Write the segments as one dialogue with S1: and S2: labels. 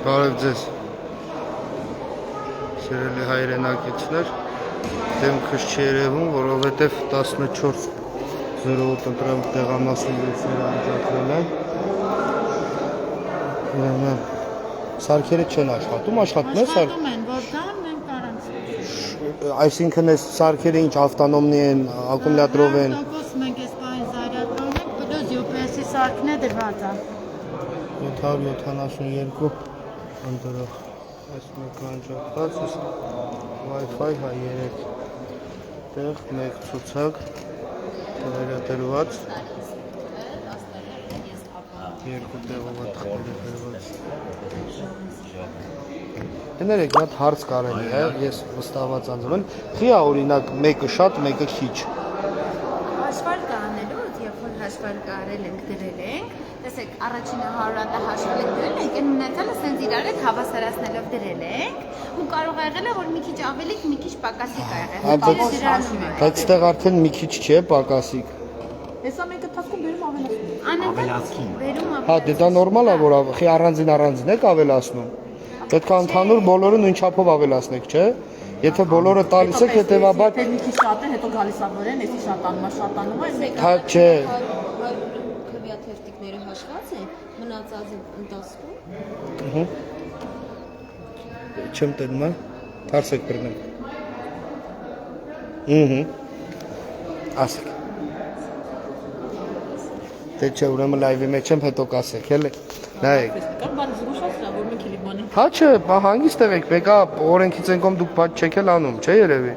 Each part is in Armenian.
S1: Բարև ձեզ սիրելի հայրենակիցներ, դեմքս չի երևում, որովհետև 14:08 ընտրам տեղամասնությունները անջատվել են։ Սարքերը չեն աշխատում, աշխատում են սարք։
S2: Աշխատում են, որ կան, մենք կարանք։
S1: Այսինքն այս սարքերը ինչ ավտոնոմնի են, ակումուլյատորով են։
S2: Տոկոս մենք այս պահին զարյատում ենք, պլյուս UPS-ի սարքն է դրված է։
S1: 772 ընդրող այս մեկը անջատված, Wi-Fi հա 3 տեղ, մեկ ցուցակ վերադրված, երկու տեղով է վերադրված։ Դներեք, նա հարց կարելի է, ես վստահված անձնվում, խի է օրինակ մեկը շատ, մեկը քիչ։
S3: Հաշվարկ անելուց, երբ որ հաշվարկ արել ենք, դրել ենք, տեսեք, առաջինը 100 հատը հաշվել ենք դրել ենք, այն մնացյալը սենց իրար հետ հավասարացնելով դրել ենք, ու կարող է եղել է, որ մի քիչ ավելի, մի քիչ պակասիկ ա եղել։
S1: Բայց ստեղ արդեն մի քիչ չէ, պակասիկ։
S2: Հեսա մենք ընթացքում բերում ավելացնում։
S3: Բերում
S1: Հա, դե դա նորմալ է, որ խի առանձին եք ավելացնում։ Պետք է ընդհանուր բոլորը նույն չափով ավելացնեք, չէ՞։ Եթե բոլորը տալիս եք, հետևաբար
S2: Եթե մի քիչ շատ է, հետո գալիս է վրան, էսի շատանում է, մեկ
S1: հա, չէ։
S3: քվյաթերթիկները հաշված են, մնացածը ընթացքում։
S1: Չեմ տենում, թարսեք բռնեմ։ Ասեք։ Դե չէ, ուրեմն լայվի մեջ եմ, հետո կասեք, էլի։ Նայեք։
S2: Կամ բան զգուշացրա, որ մենք էլի բանի։
S1: Հա չէ, հանգիստ եղեք, մեկը օրենքից ենկոմ դուք բաց չեք էլ անում, չէ երևի։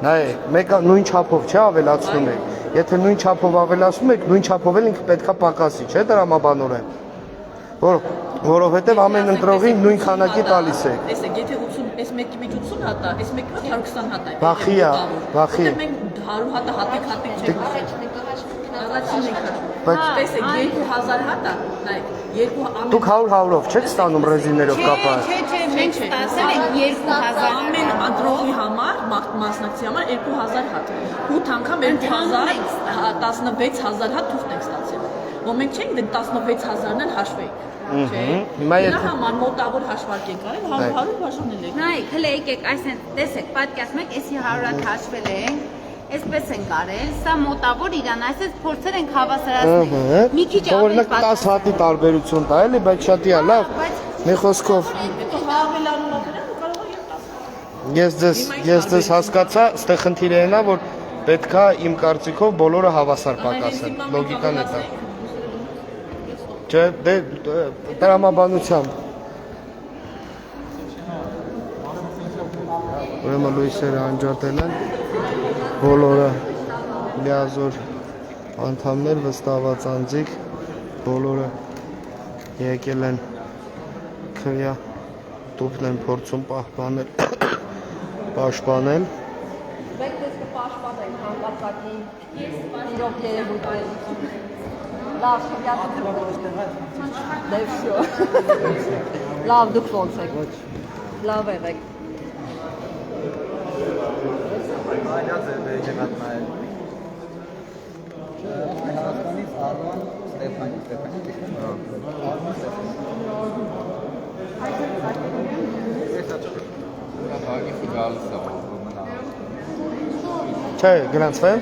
S1: Նայեք, մեկը նույն չափով չէ ավելացնում եք։ Եթե նույն չափով ավելացնում եք, նույն չափով էլ ինքը պետքա պակասի, չէ՞ դրամաբանորեն։ Որովհետև ամեն ընտրողին նույն քանակի տալիս եք։
S2: Տեսեք, եթե 80, այս մեկի մեջ 80 հատ է, այս մեկի մեջ 120 հատ է։
S1: Վախի է, վախի։
S2: Եթե մենք 100 հատը հատիկ չենք
S1: Բայց
S2: տեսեք, 2000 հատ է, նայեք, 2
S1: դուք 100-100-ով չեք ստանում ռեզիներով կապած։
S3: Չէ, մենք ստացել ենք 2000
S2: ամեն ընտրողի համար, մասնակցի համար 2000 հատ։ 8 անգամ 2000, 16000 հատ թուղթ ենք ստացել։ Որ մենք չենք դե 16000-ն էլ հաշվեինք։ Չէ։
S1: Հիմա
S2: Նա համար մոտավոր հաշվարկ ենք արել, 100 բաժանել ենք։
S3: Նայեք, հələ եկեք, այսինքն, տեսեք, պատկերացնում եք, էսի 100 հատ հաշվել ենք, այսպես ենք արել, սա մոտավոր իրան, այսպես փորձեր ենք հավասարացնել։ Մի քիչ
S1: Օրինակ 10 հատի տարբերություն տա, էլի, բայց շատ է լավ։ Մի խոսքով
S2: Հետո հավելանում ակրեն ու կարող է 10։
S1: ես ձեզ հասկացա, ստեղ խնդիրը այն է, որ պետքա իմ կարծիքով բոլորը հավասար պակասեն։ Լոգիկան է դա։ Չէ, դե տրամաբանությամբ։ Ուրեմն լույսերը անջատել են, բոլորը լիազոր անդամներ, վստահված անձիկ, բոլորը եկել են քվյա տուփն են փորձում պաշտպանել։
S4: Մենք դες կպաշտպանենք հանկարծակի իրոք երևույթները։ Լավ, դե վсё։ Լավ, դուք ոնց եք։ Լավ եղեք։
S1: Չէ, գրանցվեմ։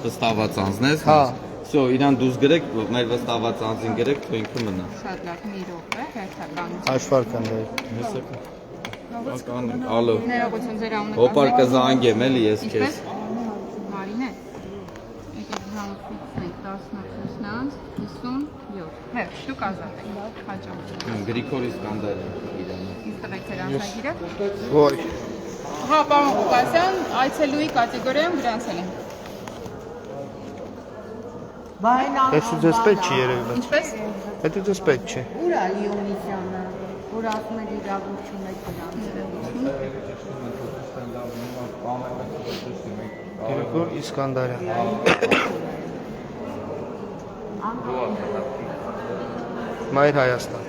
S5: Վստահված անձնես։
S1: Հա։
S5: Всё, իրան դուրս գրեք, մեր վստահված անձին գրեք, թե ինքը մնա։
S3: Շատ լավ, մի րոպե, հերթական։
S1: Հաշվարկան դե։
S5: Ալո։
S3: Ներողություն ձեր անունը։
S5: Հոպար կզանգեմ էլի ես քեզ։
S3: Մարինե։ Եկեք համոզենք 10+9 57։ Մեր շուկ ազատ եք։ Հաջող։
S5: Գրիգորի Սկանդարյան իրանը։
S3: Իսկ տվեք ձեր անձնագիրը։
S1: Ոյ։
S6: Հա, պարոն Ղուկասյան, այցելուի կատեգորիայում գրանցել են։
S1: Այսու ձեզ պետք չի երևի։
S6: Ինչպես։
S1: Հետո ձեզ պետք չի։
S3: Ուր է Լիոնիսյանը, որ ասում է իրավունք չունեք գրանցել։
S1: Գրիգոր Իսկանդարյան։ Մայր Հայաստան։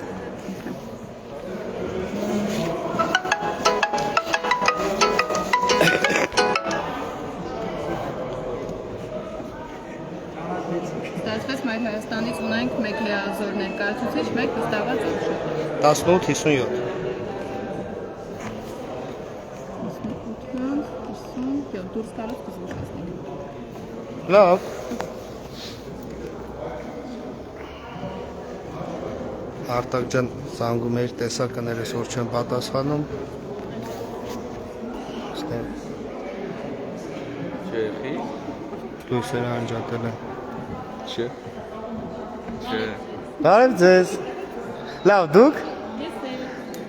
S6: ստացվեց մեր Հայաստանից ունենք 1 լիազոր ներկայացուցիչ, 1 վստահված ուժ։
S1: 18-57
S6: դուրս գալով կզուշացնենք։
S1: Լավ Արտակ ջան զանգում էր տեսականերս որ չեն պատասխանում
S5: Չեխի։
S1: լույսերը անջատել են
S5: Չէ։ Չէ։
S1: Բարև ձեզ Լավ դուք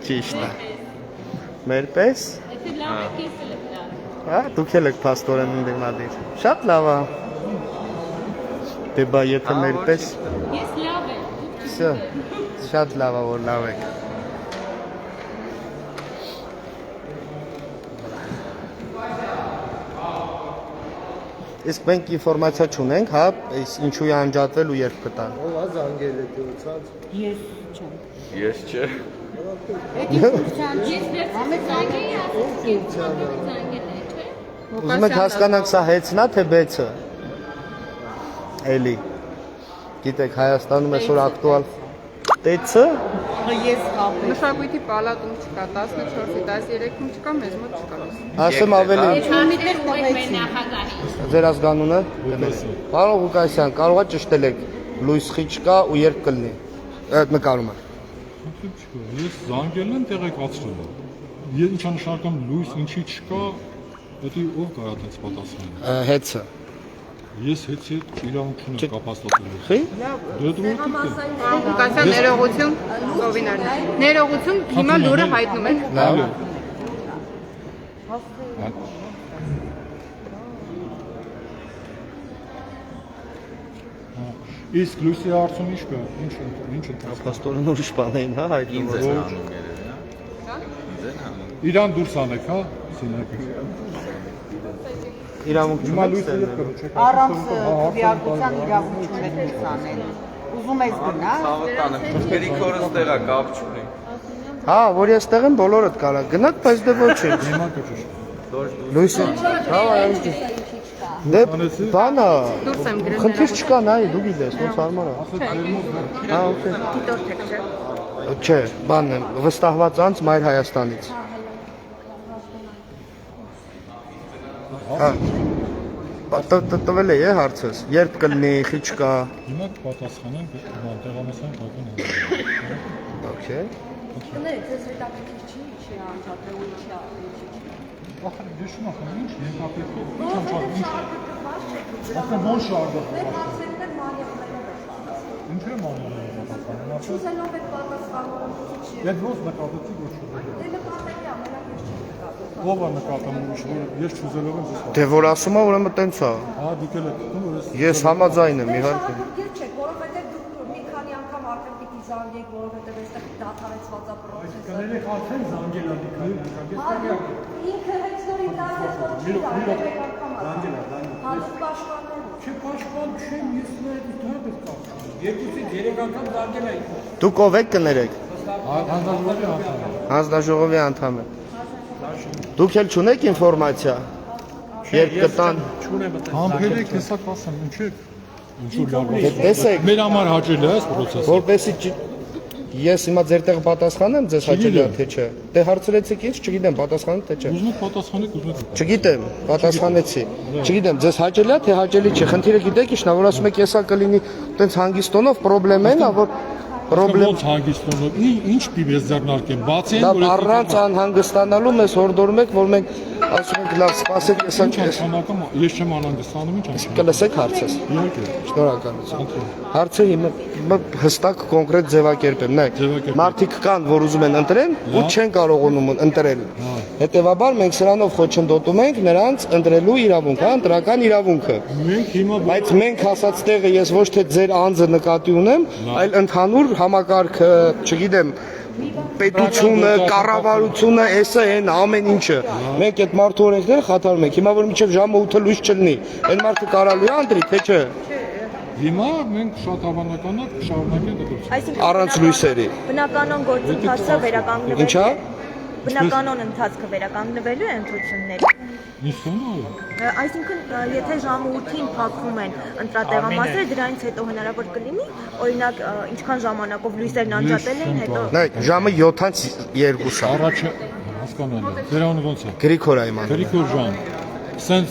S1: Ճիշտ է Մեր պես Հա դուք էլ եք փաստորեն ընդդիմադիր Շատ լավ է Դե բա եթե մեր պես
S4: Ես լավ եմ։
S1: Всё Շատ լավ է որ լավ եք Իսկ մենք ինֆորմացիա չունենք, հա, ինչու է անջատվել ու երբ կտան։
S5: Ես չէ։
S4: Ես վերցրի զանգեի, ասեցի, զանգել է, չէ՞։
S1: Ուզում եք հասկանանք սա հեծնա թե բեցը։ Էլի։ Գիտեք Հայաստանում այսօր ակտուալ տեցը
S6: Մշակույթի պալատում չկա, 14-ի 13-ում չկա, մեզ մոտ չկա։
S1: ասեմ ավելի
S4: Չամիտեր ուղեք մեր նախագահի։
S1: ձեր ազգանունը Պարոն Ղուկասյան, կարող է ճշտել եք լույս խիչ կա ու երբ կլինի։ Այդ նկարումը։
S7: Ես զանգել եմ տեղեկացրել։ Ես ինչա նշանակում լույս ինչի չկա, դա ով կարա այդպես պատասխանի։
S1: Հեծը։
S7: Ես հետի իրավունք չունեմ կապաստատելու։
S1: Խի։
S7: Դե դու
S6: Ղուկասյան ներողություն, Սովինար։ Ներողություն, հիմա լուրը հայտնում եք։
S1: Լավ։
S7: Իսկ լույսի հարցում ինչ կա։ Ինչ ընթացք։
S1: Պաստորեն ուրիշ բան էին, հա, հայտնի։
S5: Ինձ են անում երևի, հա։ Ինձ են անում։
S7: Իրան դուրս անեք, հա, սինակը։
S1: Իրավունք
S7: Հիմա
S1: չունեք
S7: լույսը
S1: ստեղծել։
S7: երբ կրու,
S8: Առանց քվեարկության իրավունք չունեք դուրս անել։ Ուզում ես գնա։
S5: Ցավոտանը, քրքերի ստեղա կապ չունի։
S1: Հա, որ ես տեղ եմ բոլորդ կարա գնաք, բայց դե ոչինչ։
S7: հիմա կճիշտ։
S1: Լույսը։ Հա, այո։ Դե բանա։
S6: Դուրս եմ գրել
S1: Խնդիր չկա, նայ, դու գիտես, ոնց հարմար է։ Հա, օքեյ։
S6: դիտորդ եք, չէ՞։
S1: Չէ, բանն եմ, վստահված անց Մայր Հայաստանից։ Հա։ Տվել է հարցս, երբ կլինի, խիչ կա։
S7: Հիմա կպատասխանեմ, տեղամասային բակում։
S1: Okay։
S4: Կներեք, ձեզ հետաքրքիր չի, չի անջատել ու չի
S7: Ախր ես շնորհակալ եմ, ինչ հետապետքով, ինչ անջատում, ինչ։ Ախր ո՞ր շարժը։ Ինչ է մանալը պատասխանում։
S4: Չուզելով եք պատասխանում։
S7: Այդ ո՞ց նկատեցի ոչ։
S4: Դե նկատելի է, մենակ ես չի նկատում։
S7: Ո՞վ է նկատում, ես չուզելով եմ զսպա։
S1: Դե որ ասում է, ուրեմն տենց է։
S7: Հա, դուք էլ եք գտնում, որ
S1: Ես համաձայն եմ, իհարկե։
S4: Շահագրգիռ չեք, որովհետև դուք մի քանի անգամ արդեն պիտի զանգեք, որովհետև այստեղ դադարեցված է պրոցեսը։
S7: Կներեք արդեն զանգել ա դիքայ,
S4: Ինքը հենց նորին դարձել, որ չի դարձել մեկ անգամ
S7: զանգել ա,
S4: հա, դուք պաշտպաններում։
S7: Չէ, պաշտպան չեմ, ես նայել դեռ կա։ Երկուսից երեք անգամ զանգել ա։
S1: Դուք ով եք կներեք։
S7: Հանձնաժողովի անդամ։
S1: Հանձնաժողովի անդամ եք։ Դուք էլ չունեք ինֆորմացիա։ Երբ կտան։
S7: Համբերեք, հեսա կասեմ, ինչ եք։ Ինչու լավ։
S1: Տեսեք,
S7: Մեր համար հաճելի է այս պրոցեսը։
S1: որպեսի ես հիմա ձեր տեղ պատասխանեմ, ձեզ հաճելի է թե չէ։ Դե հարցրեցիք ինձ, չգիտեմ պատասխանեմ թե չէ։
S7: Ուզում եք պատասխանեք, ուզում եք։
S1: Չգիտեմ, պատասխանեցի։ Չգիտեմ, ձեզ հաճելի է թե հաճելի չէ։ Խնդիրը գիտեք ի՞նչն է, որ ասում եք եսա կլինի տենց հանգիստ տոնով պրոբլեմ է, որ
S7: Ոնց հանգիստոնով, ինչ պիտի ես ձեռնարկեմ, բացի
S1: Դա
S7: այն, որ
S1: առանց անհանգստանալու մեզ հորդորում եք, որ մենք ասում ենք լավ, սպասեք, եսա
S7: ինչ անցանակում, ես չեմ անհանգստանում, ինչ անցանակում։
S1: կլսեք հարցս։
S7: Իհարկե։
S1: Շնորհակալություն։ Հարցը հիմա հստակ կոնկրետ ձևակերպեմ, նայեք։ Մարդիկ կան, որ ուզում են ընտրեն ու չեն կարողանում ընտրել։ Հետևաբար մենք սրանով խոչընդոտում ենք նրանց ընտրելու իրավունքը, ընտրական իրավունքը։
S7: Մենք հիմա
S1: Բայց մենք ասած տեղը ես ոչ թե ձեր անձը նկատի ունեմ, այլ ընդհանուր համակարգը, չգիտեմ, պետությունը, կառավարությունը, էսը են ամեն ինչը։ Մենք այդ մարդու օրենքները խաթարում ենք։ Հիմա որ մինչև ժամը 8-ը լույս չլինի, այն մարդը կարալու է ընտրի, թե չէ։
S7: հիմա մենք շատ հավանականად կշարունակենք դեպի։
S1: Առանց լույսերի։
S9: Բնականon գործընթացը վերականգնվել
S1: Ինչա։
S9: բնականոն ընթացքը վերականգնվելու է ընտրությունների։
S7: Ինստանալ։
S9: Այսինքն, եթե ժամը 8-ին փակվում են ընտրատեղամասերը, դրանից հետո հնարավոր կլինի, օրինակ, ինչքան ժամանակով լույսերն անջատել են, հետո
S1: Նայեք, ժամը 7-2-ը։
S7: Առաջը հասկանալի է։ Ձեր անունը ո՞նց է։
S1: Գրիգորայում անում։
S7: Գրիգոր ջան, սենց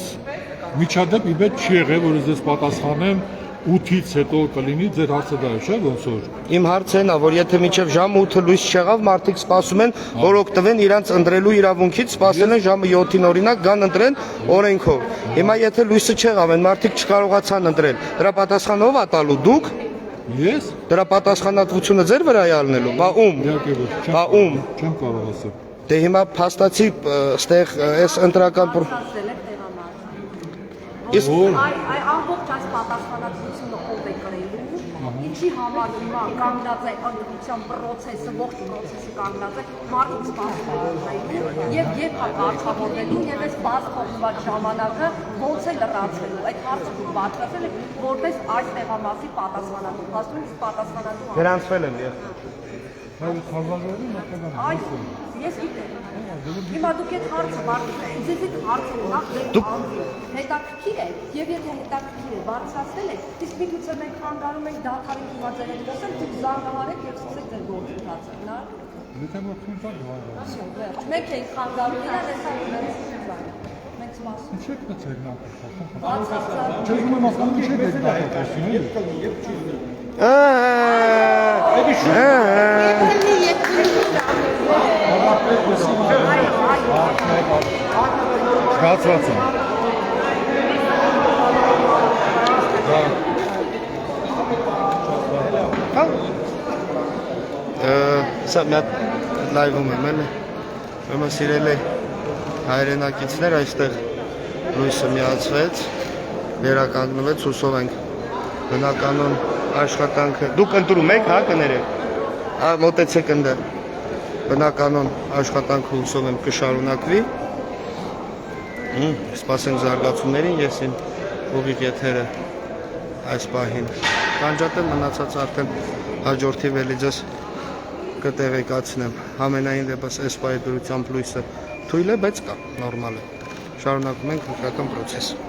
S7: միջադեպ իբետ չի եղել, որ ես պատասխանեմ 8-ից հետո կլինի ձեր հարցը դա է, չէ՞, ոնց որ։
S1: Իմ հարցն է, որ եթե մինչև ժամը 8-ը լույս չեղավ, մարդիկ սպասում են, որ օգտվեն իրանց ընտրելու իրավունքից, սպասել են ժամը 7-ին օրինակ գան ընտրեն օրենքով։ Հիմա եթե լույսը չեղավ, են մարդիկ չկարողացան ընտրել, դրա պատասխանը ով է տալու, դուք։
S7: Ես։
S1: Դրա պատասխանատվությունը ձեր վրա է առնելու, բա ում։
S7: Իհարկե ոչ։
S1: Բա ում։
S7: Չեմ կարող ասել։
S1: Դե հիմա փաստացի ստեղ այս ընտրական
S4: Այս ամբողջ այս պատասխանատվությունը ով է կրելու, ինչի համար հիմա կանգնած է ընտրության process-ը, ողջ process-ը կանգնած է, մարդիկ սպասում են եւ կարգավորվելու եւ այս բաց թողնված ժամանակը ոնց է լրացվելու։ Այդ հարցը դուք պատրաստել եք որպես այս տեղամասի պատասխանատու, հաստատ իսկ պատասխանատու։
S1: Գրանցվել եմ ես։
S4: Այ ես գիտեմ։ Հիմա դուք այդ հարցը բարձրացրեք, ձեզ այդ հարցը նախ հետաքրքիր է, եւ եթե հետաքրքիր է, բարձրացնել եք, իսկ միգուցե մենք խանգարում ենք դադարին հիմա ձեր հետ խոսել, դուք զանգահարեք եւ սկսեք ձեր գործընթացը, հնա։
S7: Եթե ոչ քննարկել
S4: Վերջ, մենք ենք խանգարում իրար, հեսա ունենք զանգ։ Մենք սպասում։
S7: Ինչեք մտցեք նախ։ Չէ՞ ում մասնակցում չեք Շացված եմ։
S1: Սա մի հատ լայվում եմ, էլի։ Ուրեմն սիրելի հայրենակիցներ, այստեղ լույսը միացվեց, վերականգնվեց, հուսով ենք բնականոն աշխատանքը։ Դուք ընտրում եք, հա, կներեք։ Մոտեցեք ընդ բնականոն աշխատանքը հուսով եմ կշարունակվի։ Սպասենք զարգացումներին, ես իմ ուղիղ եթերը այս պահին կանջատեմ, մնացած արդեն հաջորդի վելի ձեզ կտեղեկացնեմ։ Համենայն դեպս այս պահի դրությամբ լույսը թույլ է, բայց կա, նորմալ է։ Շարունակում ենք ընտրական process-ը։